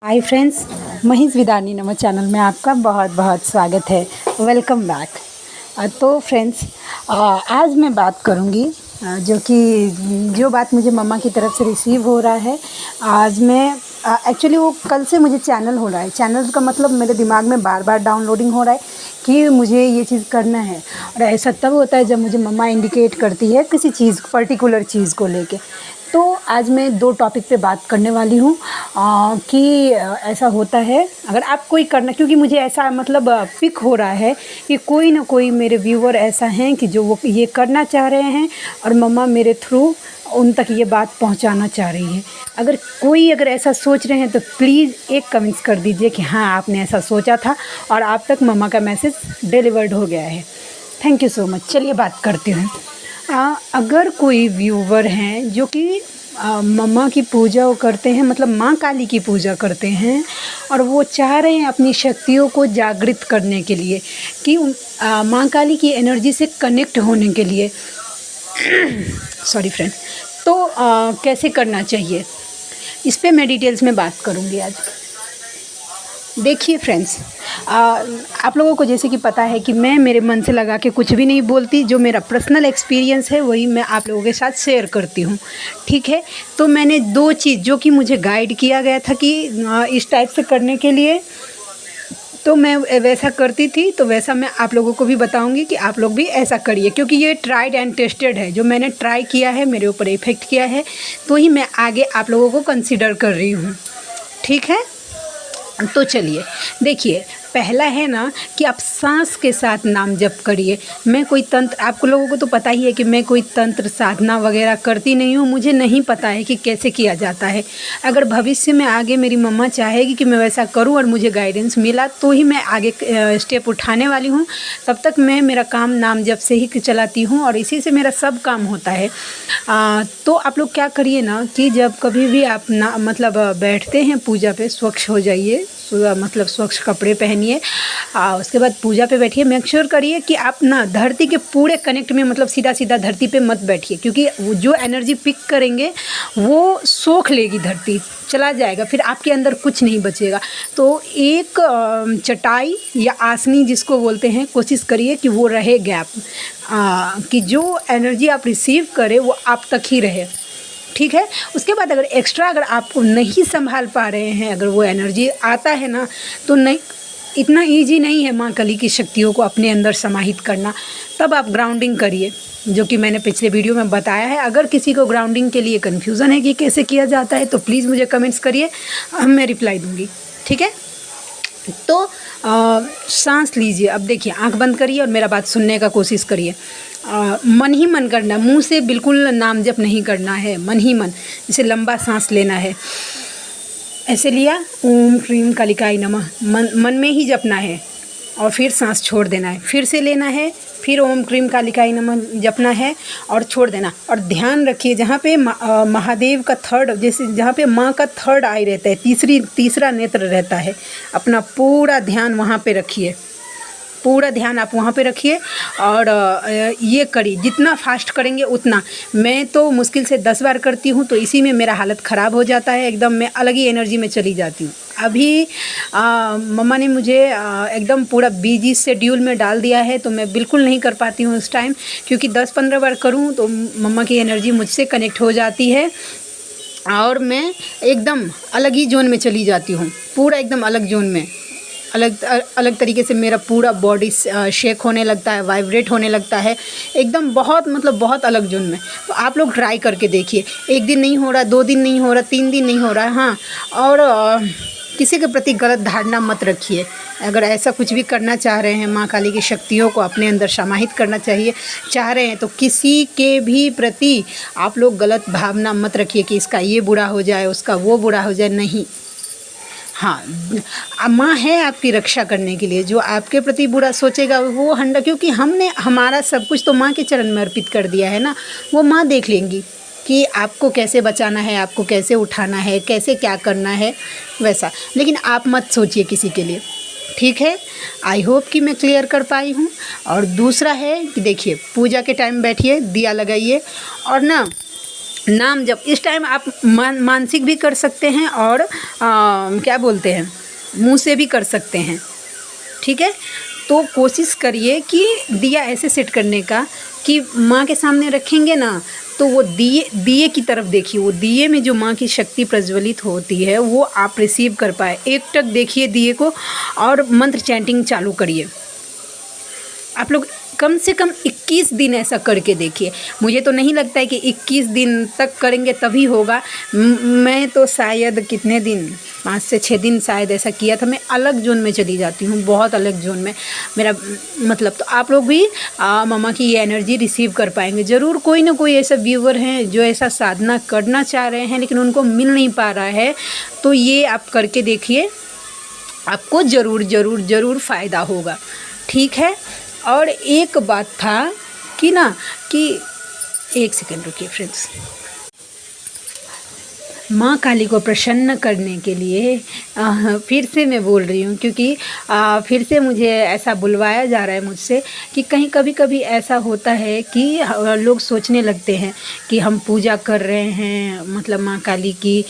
Hi friends, Mahi's Vidani नमः channel में आपका बहुत बहुत स्वागत है। Welcome back. तो फ्रेंड्स, आज मैं बात करूंगी जो बात मुझे मम्मा की तरफ से रिसीव हो रहा है। आज मैं एक्चुअली वो कल से मुझे चैनल हो रहा है। चैनल का मतलब मेरे दिमाग में बार बार डाउनलोडिंग हो रहा है कि मुझे ये चीज़ करना है। और ऐसा तब होता है जब मुझे मम्मा इंडिकेट करती है किसी चीज़ पर्टिकुलर चीज़ को लेके। तो आज मैं दो टॉपिक पे बात करने वाली हूँ कि ऐसा होता है अगर आप कोई करना, क्योंकि मुझे ऐसा मतलब पिक हो रहा है कि कोई ना कोई मेरे व्यूअर ऐसा हैं कि जो वो ये करना चाह रहे हैं और मम्मा मेरे थ्रू उन तक ये बात पहुंचाना चाह रही है। अगर ऐसा सोच रहे हैं तो प्लीज़ एक कमेंट्स कर दीजिए कि हाँ, आपने ऐसा सोचा था और आप तक मम्मा का मैसेज डिलीवर्ड हो गया है। Thank you so much. चलिए बात करते हैं। अगर कोई व्यूवर हैं जो कि मम्मा की पूजा करते हैं, मतलब माँ काली की पूजा करते हैं और वो चाह रहे हैं अपनी शक्तियों को जागृत करने के लिए कि माँ काली की एनर्जी से कनेक्ट होने के लिए सॉरी फ्रेंड, तो कैसे करना चाहिए, इस पे मैं डिटेल्स में बात करूँगी आज। देखिए फ्रेंड्स, आप लोगों को जैसे कि पता है कि मैं मेरे मन से लगा के कुछ भी नहीं बोलती। जो मेरा पर्सनल एक्सपीरियंस है वही मैं आप लोगों के साथ शेयर करती हूँ, ठीक है। तो मैंने दो चीज़ जो कि मुझे गाइड किया गया था कि इस टाइप से करने के लिए, तो मैं वैसा करती थी। तो वैसा मैं आप लोगों को भी बताऊंगी कि आप लोग भी ऐसा करिए, क्योंकि ये ट्राइड एंड टेस्टेड है। जो मैंने ट्राई किया है, मेरे ऊपर इफ़ेक्ट किया है, तो ही मैं आगे आप लोगों को कंसिडर कर रही हूँ, ठीक है। तो चलिए देखिए, पहला है ना कि आप सांस के साथ नाम जप करिए। मैं कोई तंत्र, आप लोगों को तो पता ही है कि मैं कोई तंत्र साधना वगैरह करती नहीं हूँ। मुझे नहीं पता है कि कैसे किया जाता है। अगर भविष्य में आगे मेरी मम्मा चाहेगी कि मैं वैसा करूँ और मुझे गाइडेंस मिला तो ही मैं आगे स्टेप उठाने वाली हूँ। तब तक मैं मेरा काम नाम जप से ही चलाती हूँ और इसी से मेरा सब काम होता है। तो आप लोग क्या करिए ना कि जब कभी भी आप मतलब बैठते हैं पूजा पे, स्वच्छ हो जाइए, मतलब स्वच्छ कपड़े पहनिए। उसके बाद पूजा पे बैठिए। मेक श्योर करिए कि आप ना धरती के पूरे कनेक्ट में, मतलब सीधा सीधा धरती पे मत बैठिए, क्योंकि वो जो एनर्जी पिक करेंगे वो सोख लेगी धरती, चला जाएगा, फिर आपके अंदर कुछ नहीं बचेगा। तो एक चटाई या आसनी जिसको बोलते हैं, कोशिश करिए कि वो रहे गैप, कि जो एनर्जी आप रिसीव करें वो आप तक ही रहे, ठीक है। उसके बाद अगर आपको नहीं संभाल पा रहे हैं, अगर वो एनर्जी आता है ना, तो नहीं, इतना इजी नहीं है माँ काली की शक्तियों को अपने अंदर समाहित करना। तब आप ग्राउंडिंग करिए, जो कि मैंने पिछले वीडियो में बताया है। अगर किसी को ग्राउंडिंग के लिए कन्फ्यूज़न है कि कैसे किया जाता है, तो प्लीज़ मुझे कमेंट्स करिए, मैं रिप्लाई दूँगी, ठीक है। तो सांस लीजिए। अब देखिए, आंख बंद करिए और मेरा बात सुनने का कोशिश करिए। मन ही मन करना, मुंह से बिल्कुल नाम जप नहीं करना है, मन ही मन। जैसे लंबा सांस लेना है, ऐसे लिया, ओम क्रीम कालिकाय नमः, मन में ही जपना है और फिर सांस छोड़ देना है। फिर से लेना है, फिर ओम क्रीम कालिकाय नमः जपना है और छोड़ देना। और ध्यान रखिए, जहाँ पे महादेव का थर्ड, जैसे जहाँ पे माँ का थर्ड आई रहता है, तीसरा नेत्र रहता है, अपना पूरा ध्यान वहाँ पे रखिए। पूरा ध्यान आप वहाँ पे रखिए और ये करिए। जितना फास्ट करेंगे उतना। मैं तो मुश्किल से 10 बार करती हूँ, तो इसी में मेरा हालत ख़राब हो जाता है, एकदम मैं अलग ही एनर्जी में चली जाती हूँ। अभी मम्मा ने मुझे एकदम पूरा बिजी शेड्यूल में डाल दिया है, तो मैं बिल्कुल नहीं कर पाती हूँ उस टाइम, क्योंकि 10-15 बार करूँ तो मम्मा की एनर्जी मुझसे कनेक्ट हो जाती है और मैं एकदम अलग ही जोन में चली जाती हूँ, पूरा एकदम अलग जोन में। अलग तरीके से मेरा पूरा बॉडी शेक होने लगता है, वाइब्रेट होने लगता है, एकदम बहुत, मतलब बहुत अलग जोन में। तो आप लोग ट्राई करके देखिए। 1 दिन नहीं हो रहा, 2 दिन नहीं हो रहा, 3 दिन नहीं हो रहा है, हाँ। और किसी के प्रति गलत धारणा मत रखिए। अगर ऐसा कुछ भी करना चाह रहे हैं, माँ काली की शक्तियों को अपने अंदर समाहित करना चाह रहे हैं, तो किसी के भी प्रति आप लोग गलत भावना मत रखिए कि इसका ये बुरा हो जाए, उसका वो बुरा हो जाए, नहीं। हाँ, माँ है आपकी रक्षा करने के लिए। जो आपके प्रति बुरा सोचेगा वो क्योंकि हमने हमारा सब कुछ तो माँ के चरण में अर्पित कर दिया है ना, वो माँ देख लेंगी कि आपको कैसे बचाना है, आपको कैसे उठाना है, कैसे क्या करना है, वैसा। लेकिन आप मत सोचिए किसी के लिए, ठीक है। आई होप कि मैं क्लियर कर पाई हूँ। और दूसरा है कि देखिए, पूजा के टाइम बैठिए, दिया लगाइए और ना नाम जप इस टाइम आप मानसिक भी कर सकते हैं और क्या बोलते हैं, मुंह से भी कर सकते हैं। ठीक है, तो कोशिश करिए कि दिया ऐसे सेट करने का कि माँ के सामने रखेंगे ना, तो वो दिए की तरफ देखिए, वो दिए में जो माँ की शक्ति प्रज्वलित होती है वो आप रिसीव कर पाए। एकटक देखिए दिए को और मंत्र चैंटिंग चालू करिए। आप लोग कम से कम 21 दिन ऐसा करके देखिए। मुझे तो नहीं लगता है कि 21 दिन तक करेंगे तभी होगा। मैं तो शायद कितने दिन, 5 से 6 दिन शायद ऐसा किया था। मैं अलग जोन में चली जाती हूँ, बहुत अलग जोन में मेरा मतलब। तो आप लोग भी मम्मा की ये एनर्जी रिसीव कर पाएंगे ज़रूर। कोई ना कोई ऐसा व्यूवर हैं जो ऐसा साधना करना चाह रहे हैं लेकिन उनको मिल नहीं पा रहा है, तो ये आप करके देखिए, आपको ज़रूर ज़रूर ज़रूर फ़ायदा होगा। ठीक है, और एक बात था कि ना कि एक सेकंड रुकिए फ्रेंड्स, माँ काली को प्रसन्न करने के लिए फिर से मैं बोल रही हूँ, क्योंकि फिर से मुझे ऐसा बुलवाया जा रहा है मुझसे कि कहीं कभी कभी ऐसा होता है कि लोग सोचने लगते हैं कि हम पूजा कर रहे हैं मतलब माँ काली की,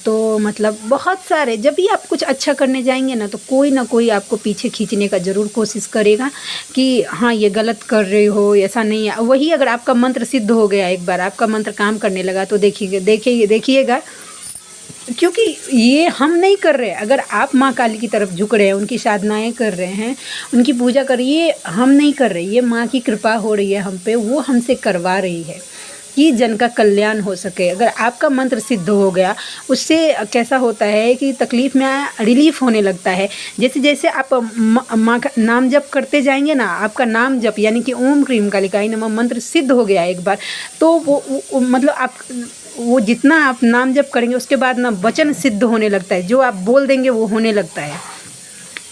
तो मतलब बहुत सारे, जब भी आप कुछ अच्छा करने जाएंगे ना तो कोई ना कोई आपको पीछे खींचने का ज़रूर कोशिश करेगा कि हाँ ये गलत कर रहे हो, ऐसा नहीं है। वही अगर आपका मंत्र सिद्ध हो गया, एक बार आपका मंत्र काम करने लगा, तो देखिएगा, क्योंकि ये हम नहीं कर रहे। अगर आप माँ काली की तरफ झुक रहे हैं, उनकी साधनाएं कर रहे हैं, उनकी पूजा कर रही है, हम नहीं कर रहे, ये माँ की कृपा हो रही है हम पे, वो हमसे करवा रही है कि जन का कल्याण हो सके। अगर आपका मंत्र सिद्ध हो गया, उससे कैसा होता है कि तकलीफ़ में रिलीफ होने लगता है। जैसे जैसे आप माँ का नाम जप करते जाएंगे ना, आपका नाम जप यानी कि ओम क्रीम कालिकाई नमः मंत्र सिद्ध हो गया एक बार, तो वो मतलब आप वो जितना आप नाम जप करेंगे उसके बाद ना वचन सिद्ध होने लगता है। जो आप बोल देंगे वो होने लगता है,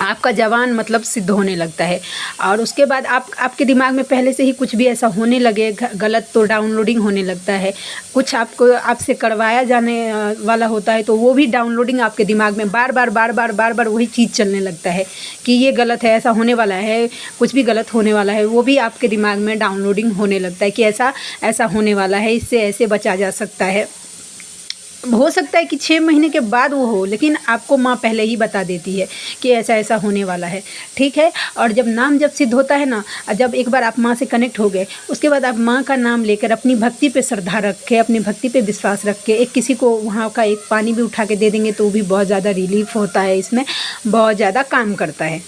आपका जवान मतलब सिद्ध होने लगता है। और उसके बाद आपके दिमाग में पहले से ही कुछ भी ऐसा होने लगे गलत, तो डाउनलोडिंग होने लगता है। कुछ आपसे करवाया जाने वाला होता है तो वो भी डाउनलोडिंग आपके दिमाग में बार बार वही चीज़ चलने लगता है कि ये गलत है, ऐसा होने वाला है, कुछ भी गलत होने वाला है, वो भी आपके दिमाग में डाउनलोडिंग होने लगता है कि ऐसा होने वाला है, इससे ऐसे बचा जा सकता है। हो सकता है कि 6 महीने के बाद वो हो, लेकिन आपको माँ पहले ही बता देती है कि ऐसा ऐसा होने वाला है। ठीक है, और जब नाम जब सिद्ध होता है ना, जब एक बार आप माँ से कनेक्ट हो गए, उसके बाद आप माँ का नाम लेकर अपनी भक्ति पे श्रद्धा रख के, अपनी भक्ति पे विश्वास रख के एक किसी को वहाँ का एक पानी भी उठा के दे देंगे तो भी बहुत ज़्यादा रिलीफ होता है, इसमें बहुत ज़्यादा काम करता है।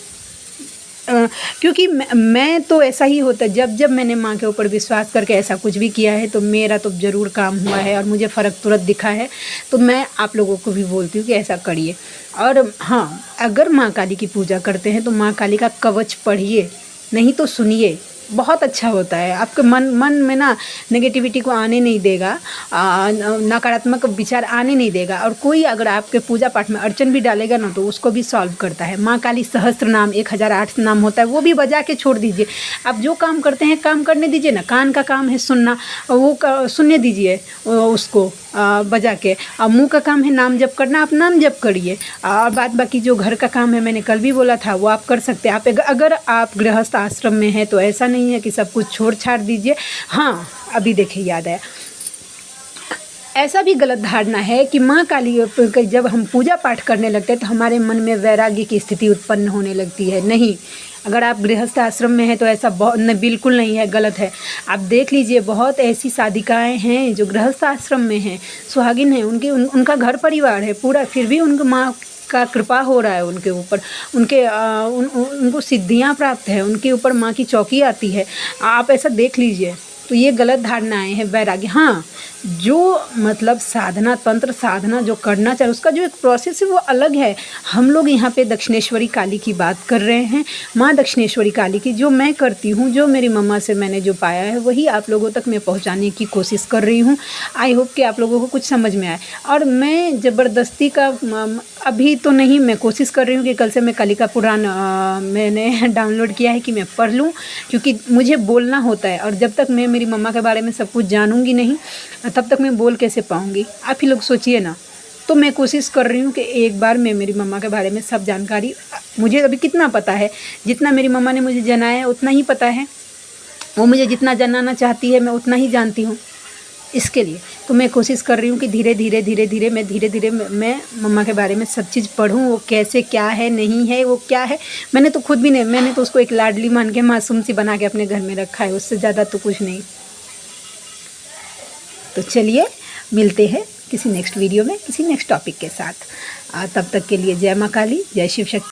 क्योंकि मैं तो ऐसा ही होता है, जब मैंने माँ के ऊपर विश्वास करके ऐसा कुछ भी किया है तो मेरा तो ज़रूर काम हुआ है और मुझे फ़र्क तुरंत दिखा है। तो मैं आप लोगों को भी बोलती हूँ कि ऐसा करिए। और हाँ, अगर माँ काली की पूजा करते हैं तो माँ काली का कवच पढ़िए, नहीं तो सुनिए, बहुत अच्छा होता है। आपके मन में ना नेगेटिविटी को आने नहीं देगा, नकारात्मक विचार आने नहीं देगा। और कोई अगर आपके पूजा पाठ में अड़चन भी डालेगा ना तो उसको भी सॉल्व करता है। माँ काली सहस्त्र नाम 1008 नाम होता है, वो भी बजा के छोड़ दीजिए। आप जो काम करते हैं काम करने दीजिए ना, कान का काम है सुनना, वो सुनने दीजिए उसको बजा के। मुंह का काम है नाम जप करना, आप नाम जप करिए। और बाद बाकी जो घर का काम है, मैंने कल भी बोला था, वो आप कर सकते हैं। आप अगर आप गृहस्थ आश्रम में हैं तो ऐसा नहीं है कि सब कुछ छोड़ छाड़ दीजिए। हाँ, अभी देखिए याद आया, ऐसा भी गलत धारणा है कि माँ काली जब हम पूजा पाठ करने लगते हैं तो हमारे मन में वैराग्य की स्थिति उत्पन्न होने लगती है। नहीं, अगर आप गृहस्थ आश्रम में हैं तो ऐसा बिल्कुल नहीं है, गलत है। आप देख लीजिए, बहुत ऐसी साधिकाएं हैं जो गृहस्थ आश्रम में हैं, सुहागिन हैं, उनका घर परिवार है पूरा, फिर भी उनकी माँ का कृपा हो रहा है उनके ऊपर, उनको सिद्धियाँ प्राप्त है, उनके ऊपर माँ की चौकी आती है। आप ऐसा देख लीजिए। तो ये गलत धारणाएं हैं, वैराग्य। हाँ, जो मतलब साधना, तंत्र साधना जो करना चाहिए, उसका जो एक प्रोसेस है वो अलग है। हम लोग यहाँ पे दक्षिणेश्वरी काली की बात कर रहे हैं, माँ दक्षिणेश्वरी काली की। जो मैं करती हूँ, जो मेरी मम्मा से मैंने जो पाया है, वही आप लोगों तक मैं पहुँचाने की कोशिश कर रही हूँ। आई होप कि आप लोगों को कुछ समझ में आए। और मैं ज़बरदस्ती का अभी तो नहीं, मैं कोशिश कर रही हूँ कि कल से मैं कालिका पुराण मैंने डाउनलोड किया है कि मैं पढ़ लूँ, क्योंकि मुझे बोलना होता है। और जब तक मैं मेरी मम्मा के बारे में सब कुछ जानूँगी नहीं, तब तक मैं बोल कैसे पाऊँगी। आप ही लोग सोचिए ना। तो मैं कोशिश कर रही हूँ कि एक बार मैं मेरी मम्मा के बारे में सब जानकारी, मुझे अभी कितना पता है, जितना मेरी मम्मा ने मुझे जनाया है उतना ही पता है। वो मुझे जितना जानना चाहती है मैं उतना ही जानती हूँ। इसके लिए तो मैं कोशिश कर रही हूँ कि धीरे धीरे मैं मम्मा के बारे में सब चीज़ पढूँ, वो कैसे क्या है नहीं है, वो क्या है। मैंने तो खुद भी नहीं, मैंने तो उसको एक लाडली मान के मासूम सी बना के अपने घर में रखा है, उससे ज़्यादा तो कुछ नहीं। तो चलिए मिलते हैं किसी नेक्स्ट वीडियो में किसी नेक्स्ट टॉपिक के साथ। तब तक के लिए जय माँ काली, जय शिव शक्ति।